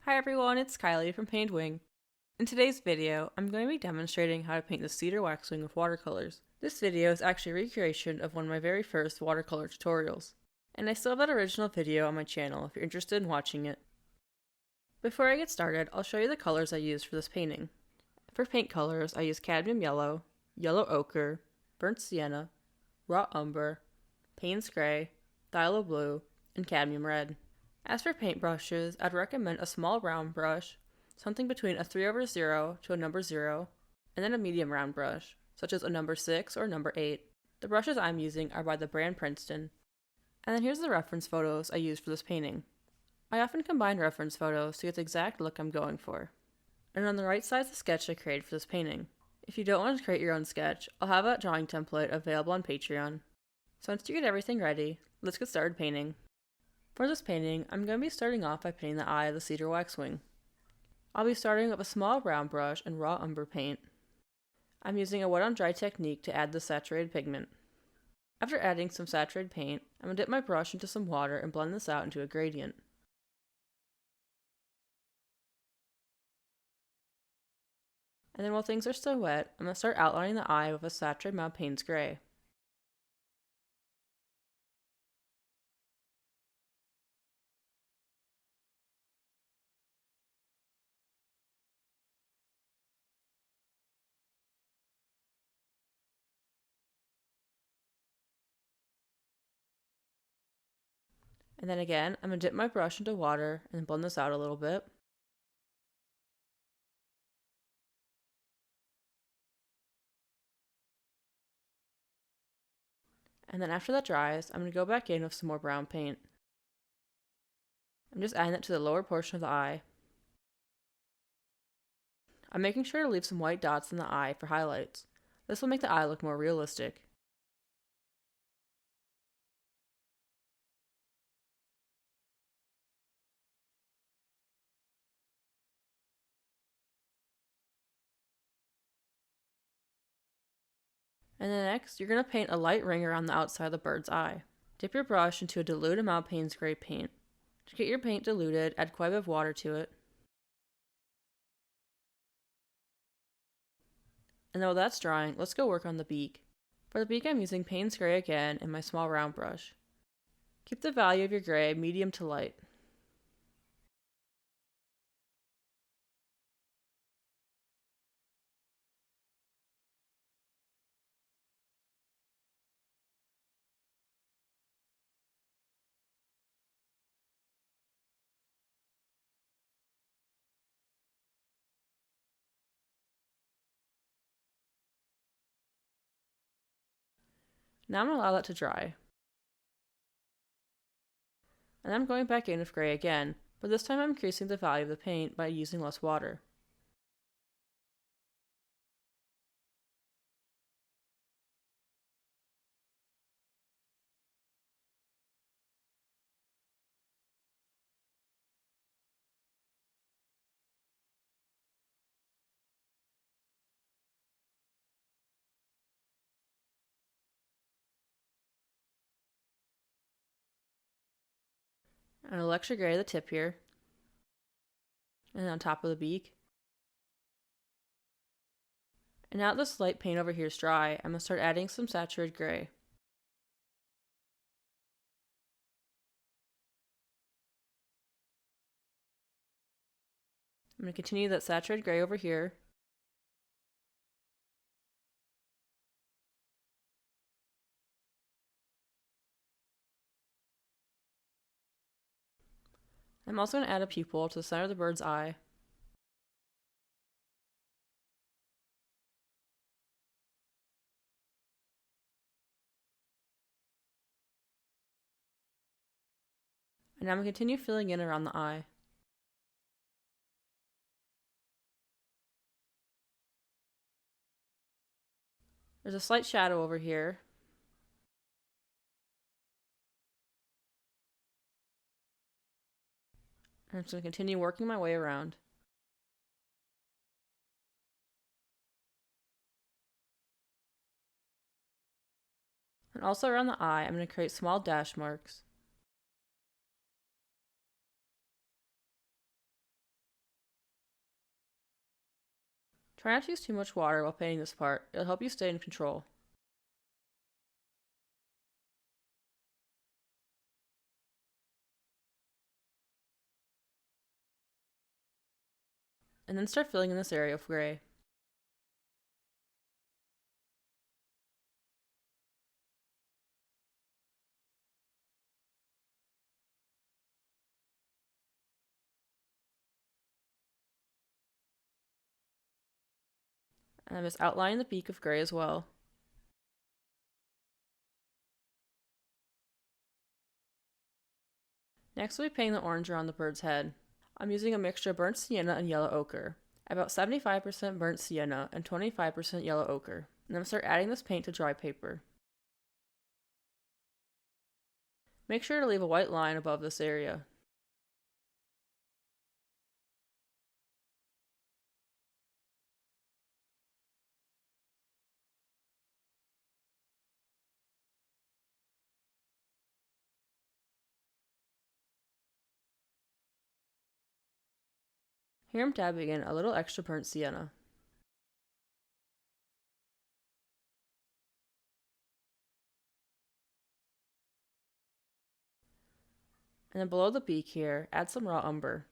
Hi everyone, it's Kylie from Paintwing. In today's video, I'm going to be demonstrating how to paint the cedar waxwing with watercolors. This video is actually a recreation of one of my very first watercolor tutorials, and I still have that original video on my channel if you're interested in watching it. Before I get started, I'll show you the colors I used for this painting. For paint colors, I used cadmium yellow, yellow ochre, burnt sienna, raw umber, Payne's gray, phthalo blue, and cadmium red. As for paintbrushes, I'd recommend a small round brush, something between a 3/0 to a number 0, and then a medium round brush, such as a number 6 or number 8. The brushes I'm using are by the brand Princeton. And then here's the reference photos I used for this painting. I often combine reference photos to get the exact look I'm going for. And on the right side is the sketch I created for this painting. If you don't want to create your own sketch, I'll have a drawing template available on Patreon. So once you get everything ready, let's get started painting. For this painting, I'm going to be starting off by painting the eye of the cedar waxwing. I'll be starting with a small round brush and raw umber paint. I'm using a wet on dry technique to add the saturated pigment. After adding some saturated paint, I'm going to dip my brush into some water and blend this out into a gradient. And then while things are still wet, I'm going to start outlining the eye with a saturated amount of Payne's gray. And then again, I'm going to dip my brush into water and blend this out a little bit. And then after that dries, I'm going to go back in with some more brown paint. I'm just adding that to the lower portion of the eye. I'm making sure to leave some white dots in the eye for highlights. This will make the eye look more realistic. And then next, you're going to paint a light ring around the outside of the bird's eye. Dip your brush into a diluted amount of Payne's gray paint. To get your paint diluted, add quite a bit of water to it. And then while that's drying, let's go work on the beak. For the beak, I'm using Payne's gray again and my small round brush. Keep the value of your gray medium to light. Now I'm going to allow that to dry. And I'm going back in with gray again, but this time I'm increasing the value of the paint by using less water. And I'll extra gray the tip here, and on top of the beak. And now that this light paint over here is dry, I'm going to start adding some saturated gray. I'm going to continue that saturated gray over here. I'm also going to add a pupil to the center of the bird's eye. And I'm going to continue filling in around the eye. There's a slight shadow over here. And I'm just going to continue working my way around. And also around the eye, I'm going to create small dash marks. Try not to use too much water while painting this part, it'll help you stay in control. And then start filling in this area with gray. And I'm just outlining the beak of gray as well. Next we'll be painting the orange around the bird's head. I'm using a mixture of burnt sienna and yellow ochre. About 75% burnt sienna and 25% yellow ochre. And then start adding this paint to dry paper. Make sure to leave a white line above this area. Here I'm dabbing in a little extra burnt sienna. And then below the beak here, add some raw umber.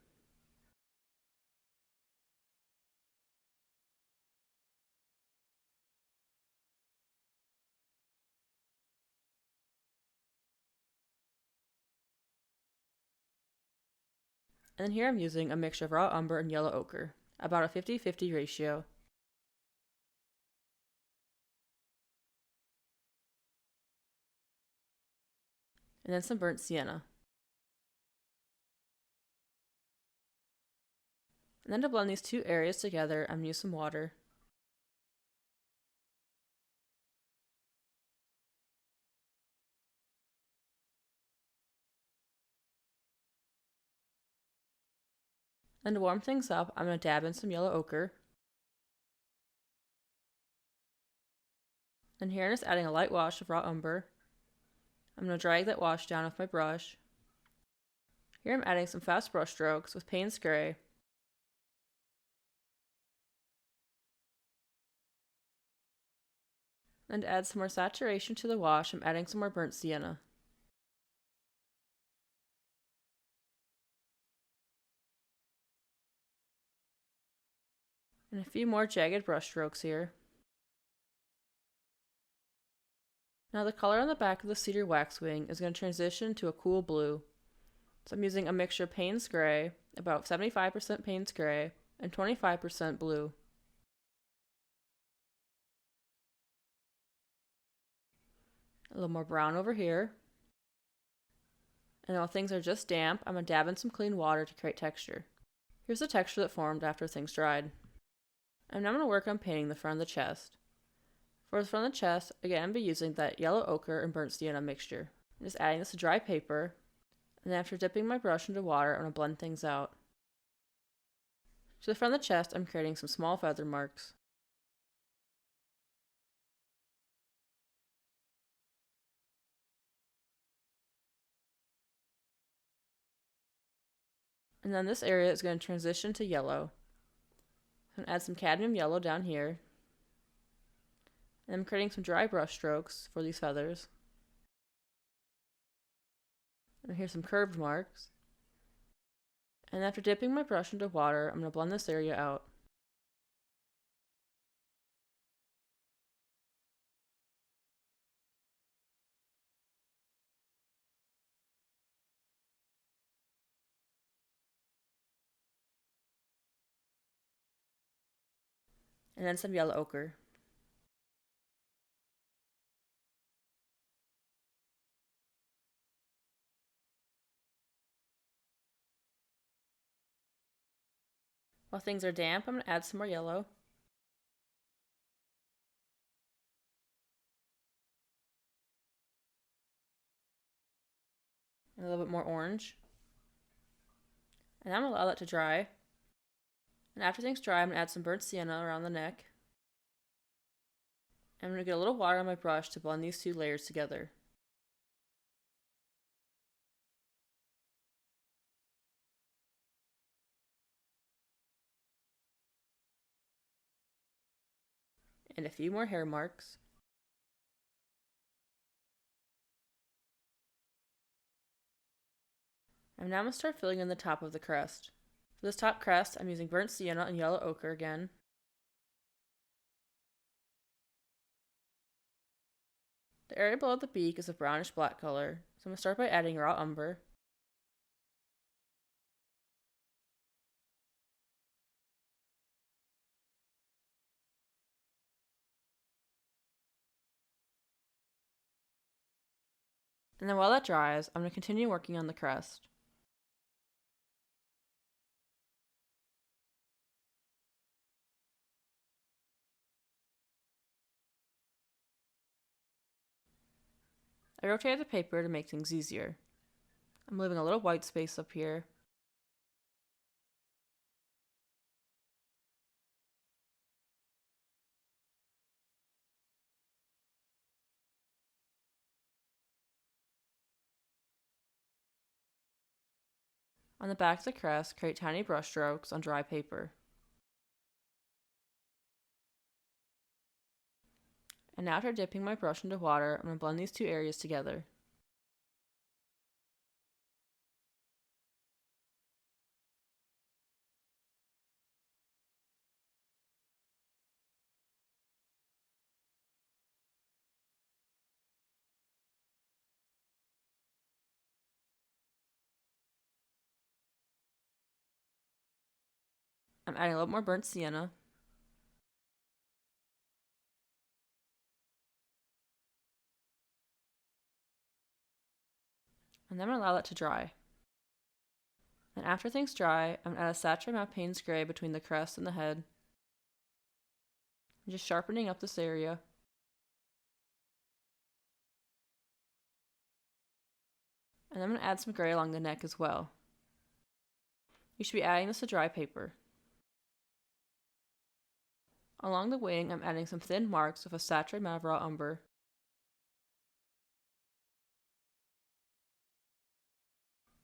And then here I'm using a mixture of raw umber and yellow ochre, about a 50-50 ratio. And then some burnt sienna. And then to blend these two areas together, I'm going to use some water. And to warm things up, I'm going to dab in some yellow ochre. And here I'm just adding a light wash of raw umber. I'm going to drag that wash down with my brush. Here I'm adding some fast brush strokes with Payne's Gray. And to add some more saturation to the wash, I'm adding some more burnt sienna. And a few more jagged brush strokes here. Now the color on the back of the cedar waxwing is going to transition to a cool blue. So I'm using a mixture of Payne's Gray, about 75% Payne's Gray, and 25% blue. A little more brown over here. And while things are just damp, I'm going to dab in some clean water to create texture. Here's the texture that formed after things dried. And now I'm going to work on painting the front of the chest. For the front of the chest, again, I'll be using that yellow ochre and burnt sienna mixture. I'm just adding this to dry paper, and then after dipping my brush into water, I'm going to blend things out. To the front of the chest, I'm creating some small feather marks. And then this area is going to transition to yellow. I'm going to add some cadmium yellow down here. And I'm creating some dry brush strokes for these feathers. And here's some curved marks. And after dipping my brush into water, I'm going to blend this area out. And then some yellow ochre. While things are damp, I'm going to add some more yellow. And a little bit more orange. And I'm going to allow that to dry. And after things dry, I'm going to add some burnt sienna around the neck. I'm going to get a little water on my brush to blend these two layers together. and a few more hair marks. I'm now going to start filling in the top of the crest. For this top crest, I'm using burnt sienna and yellow ochre again. The area below the beak is a brownish black color, so I'm going to start by adding raw umber. And then while that dries, I'm going to continue working on the crest. I rotated the paper to make things easier. I'm leaving a little white space up here. On the back of the crest, create tiny brush strokes on dry paper. And now after dipping my brush into water, I'm going to blend these two areas together. I'm adding a little more burnt sienna. And then I'm going to allow that to dry. And after things dry, I'm going to add a saturated amount of Payne's Gray between the crest and the head. I'm just sharpening up this area. And I'm going to add some gray along the neck as well. You should be adding this to dry paper. Along the wing, I'm adding some thin marks with a saturated amount of raw umber.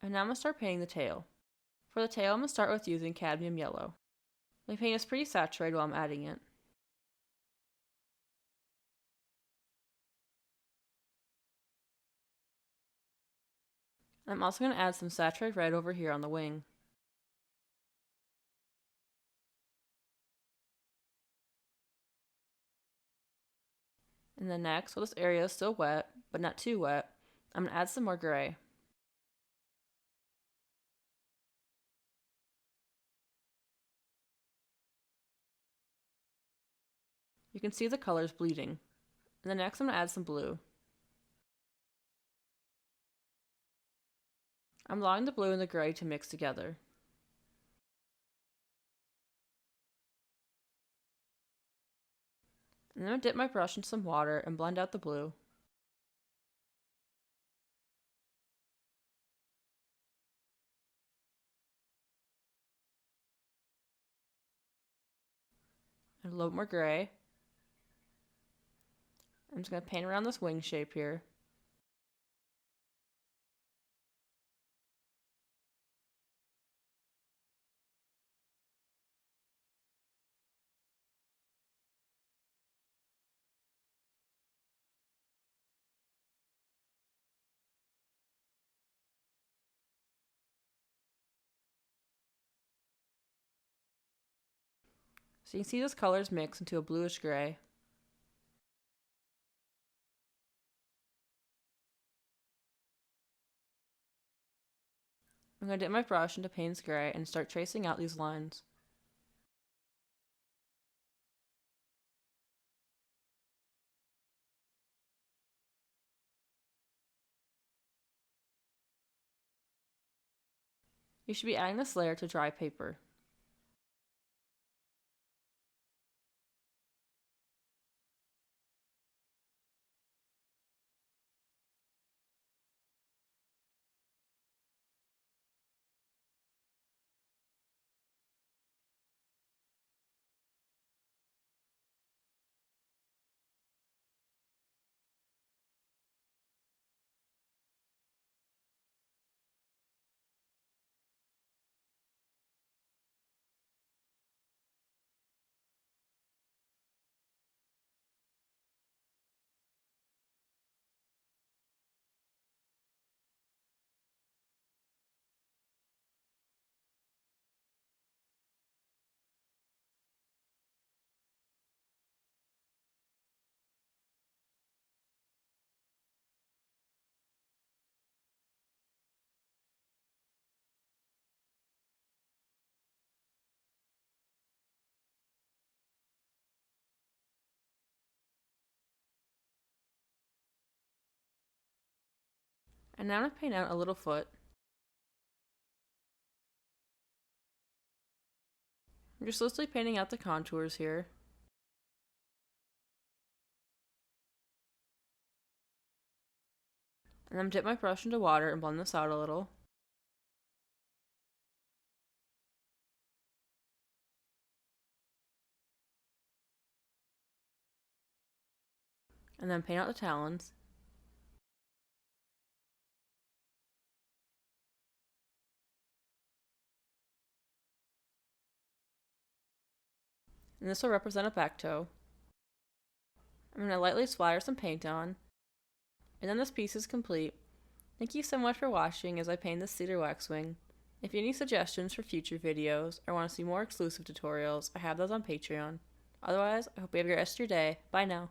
And now I'm going to start painting the tail. For the tail, I'm going to start with using cadmium yellow. My paint is pretty saturated while I'm adding it. I'm also going to add some saturated red over here on the wing. And then next, while this area is still wet, but not too wet, I'm going to add some more gray. You can see the colors bleeding. And then next I'm going to add some blue. I'm allowing the blue and the gray to mix together. And then I'm going to dip my brush in some water and blend out the blue. And a little more gray. I'm just going to paint around this wing shape here. So you can see those colors mix into a bluish gray. I'm going to dip my brush into Payne's Gray and start tracing out these lines. You should be adding this layer to dry paper. And now I'm going to paint out a little foot. I'm just loosely painting out the contours here. And then dip my brush into water and blend this out a little. And then paint out the talons. And this will represent a back toe. I'm going to lightly splatter some paint on. And then this piece is complete. Thank you so much for watching as I paint this cedar waxwing. If you have any suggestions for future videos or want to see more exclusive tutorials, I have those on Patreon. Otherwise, I hope you have a great rest of your day. Bye now.